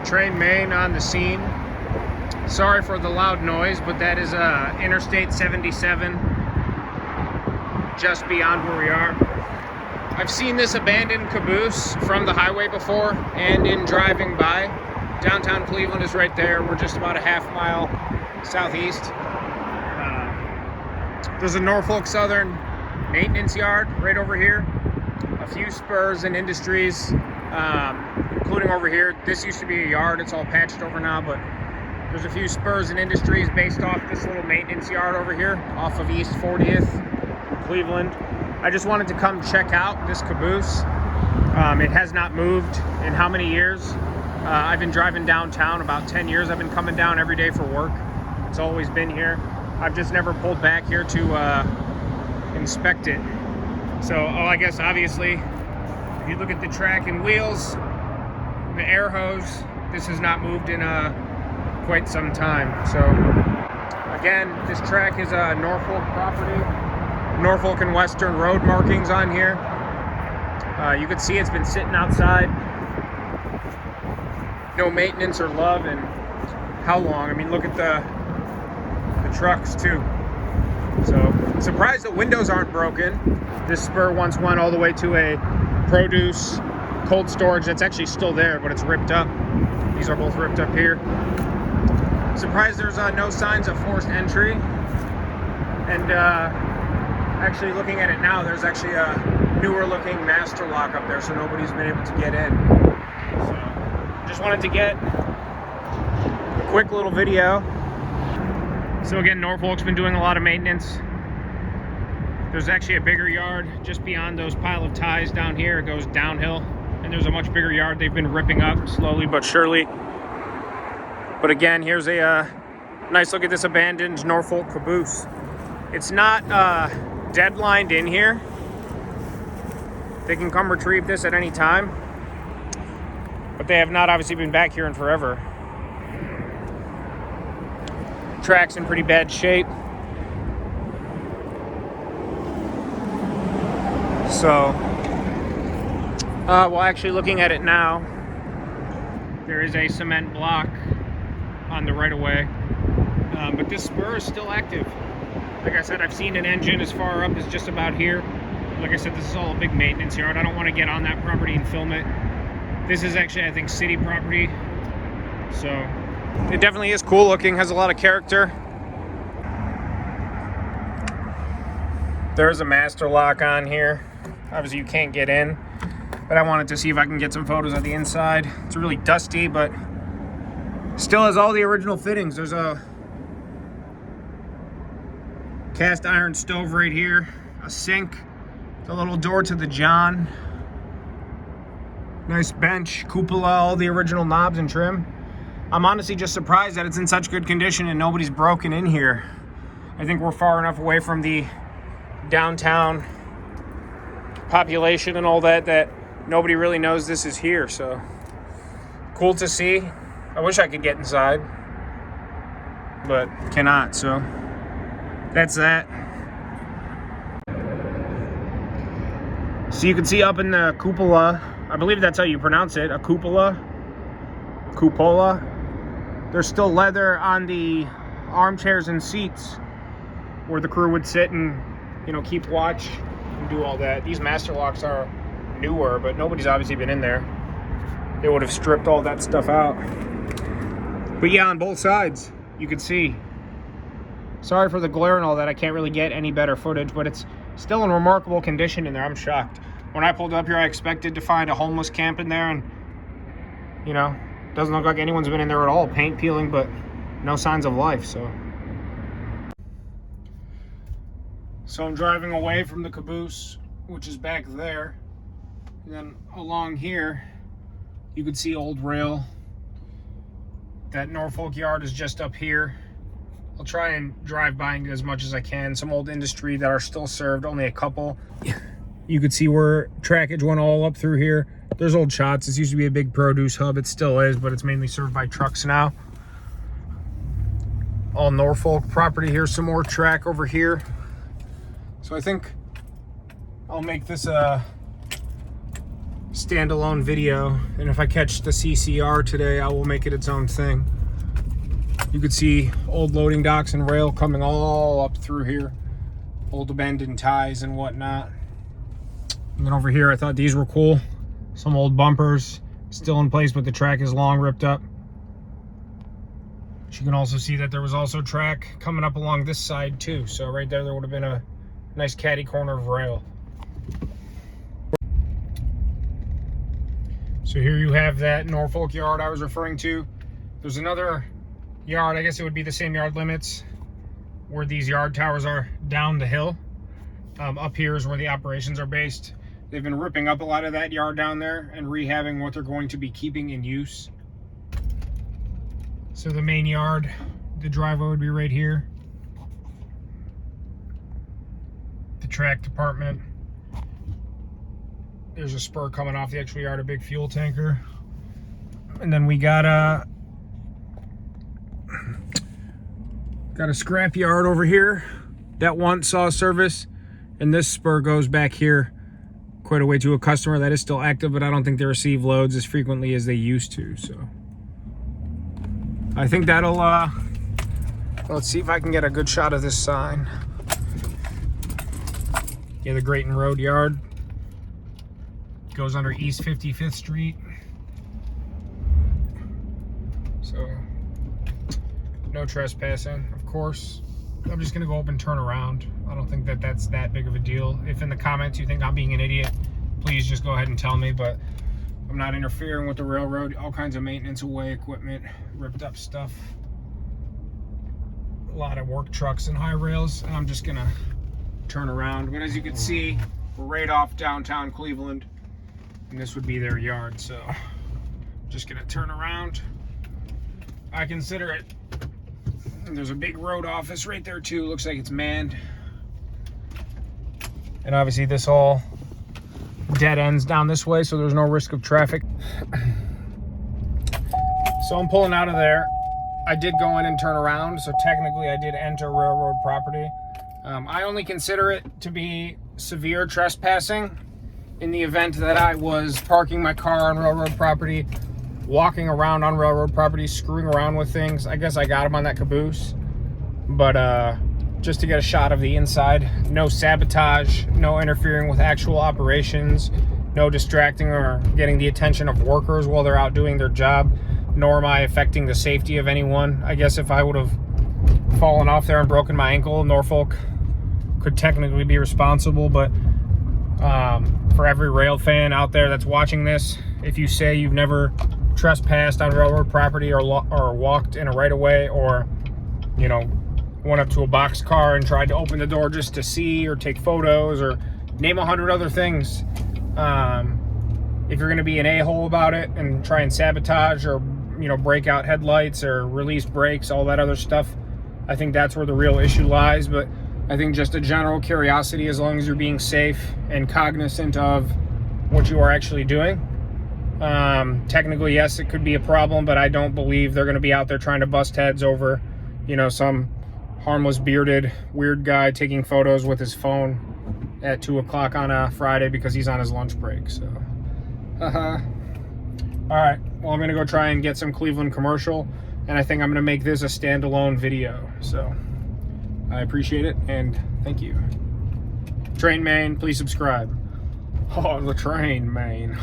Train Main on the scene. Sorry for the loud noise, but that is Interstate 77, just beyond where we are. I've seen this abandoned caboose from the highway before and in driving by. Downtown Cleveland is right there. We're just about a half mile southeast. There's a Norfolk Southern maintenance yard right over here. A few spurs and industries, including over here. This used to be a yard. It's all patched over now, but there's a few spurs and industries based off this little maintenance yard over here off of East 40th, Cleveland. I just wanted to come check out this caboose. It has not moved in how many years? I've been driving downtown about 10 years. I've been coming down every day for work. It's always been here. I've just never pulled back here to inspect it. So, I guess obviously, if you look at the track and wheels, the air hose, this has not moved in quite some time. So, again, this track is a Norfolk property. Norfolk and Western road markings on here. You can see it's been sitting outside. No maintenance or love, and how long? I mean, look at the trucks too. So I'm surprised the windows aren't broken. This spur once went all the way to a produce cold storage that's actually still there, but it's ripped up. These are both ripped up here. Surprised there's no signs of forced entry. And actually looking at it now, there's actually a newer looking master lock up there, so nobody's been able to get in. So just wanted to get a quick little video. So again, Norfolk's been doing a lot of maintenance. There's actually a bigger yard just beyond those pile of ties down here. It goes downhill, and there's a much bigger yard they've been ripping up slowly but surely. But again, here's a nice look at this abandoned Norfolk caboose. It's not deadlined in here. They can come retrieve this at any time, but they have not obviously been back here in forever. Track's in pretty bad shape. So, well, actually looking at it now, there is a cement block on the right-of-way, but this spur is still active. Like I said, I've seen an engine as far up as just about here. Like I said, this is all a big maintenance yard. I don't want to get on that property and film it. This is actually, I think, city property. So it definitely is cool looking, has a lot of character. There's a master lock on here. Obviously you can't get in, but I wanted to see if I can get some photos of the inside. It's really dusty, but still has all the original fittings. There's a cast iron stove right here, a sink, the little door to the john, nice bench, cupola, all the original knobs and trim. I'm honestly just surprised that it's in such good condition and nobody's broken in here. I think we're far enough away from the downtown population and all that nobody really knows this is here. So cool to see. I wish I could get inside, but cannot. So that's that. So you can see up in the cupola, I believe that's how you pronounce it, a cupola. There's still leather on the armchairs and seats where the crew would sit and, you know, keep watch and do all that. These master locks are newer, but nobody's obviously been in there. They would have stripped all that stuff out. But yeah, on both sides, you can see. Sorry for the glare and all that. I can't really get any better footage, but it's still in remarkable condition in there. I'm shocked. When I pulled up here, I expected to find a homeless camp in there, and, you know, doesn't look like anyone's been in there at all. Paint peeling, but no signs of life. So I'm driving away from the caboose, which is back there. And then along here, you can see old rail. That Norfolk yard is just up here. I'll try and drive by and get as much as I can. Some old industry that are still served, only a couple. You could see where trackage went all up through here. There's old shots. This used to be a big produce hub. It still is, but it's mainly served by trucks now. All Norfolk property here. Some more track over here. So I think I'll make this a standalone video, and if I catch the CCR today, I will make it its own thing. You could see old loading docks and rail coming all up through here, old abandoned ties and whatnot. And then over here, I thought these were cool. Some old bumpers still in place, but the track is long ripped up. But you can also see that there was also track coming up along this side too. So right there would have been a nice catty corner of rail. So here you have that Norfolk yard I was referring to. There's another yard, I guess it would be the same yard limits, where these yard towers are down the hill. Up here is where the operations are based. They've been ripping up a lot of that yard down there and rehabbing what they're going to be keeping in use. So the main yard, the driveway would be right here. The track department. There's a spur coming off the actual yard, a big fuel tanker. And then we got a scrap yard over here that once saw service. And this spur goes back here quite a way to a customer that is still active, but I don't think they receive loads as frequently as they used to. So I think that'll, let's see if I can get a good shot of this sign. Yeah, the Grayton Road yard goes under East 55th Street. So no trespassing, of course. I'm just gonna go up and turn around. I don't think that that's that big of a deal. If in the comments you think I'm being an idiot, please just go ahead and tell me, but I'm not interfering with the railroad. All kinds of maintenance away equipment, ripped up stuff, a lot of work trucks and high rails, and I'm just gonna turn around. But as you can see, we're right off downtown Cleveland, and this would be their yard. So just gonna turn around. I consider it. And there's a big road office right there too. Looks like it's manned. And obviously this all dead ends down this way, so there's no risk of traffic. So I'm pulling out of there. I did go in and turn around, so technically I did enter railroad property. I only consider it to be severe trespassing in the event that I was parking my car on railroad property, walking around on railroad property, screwing around with things. I guess I got him on that caboose, but just to get a shot of the inside. No sabotage, no interfering with actual operations, no distracting or getting the attention of workers while they're out doing their job, nor am I affecting the safety of anyone. I guess if I would have fallen off there and broken my ankle, Norfolk could technically be responsible, but for every rail fan out there that's watching this, if you say you've never trespassed on railroad property or walked in a right-of-way, or you know, went up to a box car and tried to open the door just to see or take photos or name 100 other things, if you're going to be an a-hole about it and try and sabotage or, you know, break out headlights or release brakes, all that other stuff, I think that's where the real issue lies. But I think just a general curiosity, as long as you're being safe and cognizant of what you are actually doing. Technically, yes, it could be a problem, but I don't believe they're going to be out there trying to bust heads over, you know, some harmless bearded weird guy taking photos with his phone at 2 o'clock on a Friday because he's on his lunch break. So all right, well, I'm gonna go try and get some Cleveland commercial, and I think I'm gonna make this a standalone video. So I appreciate it, and thank you. Train Main, please subscribe. Oh, the Train Main.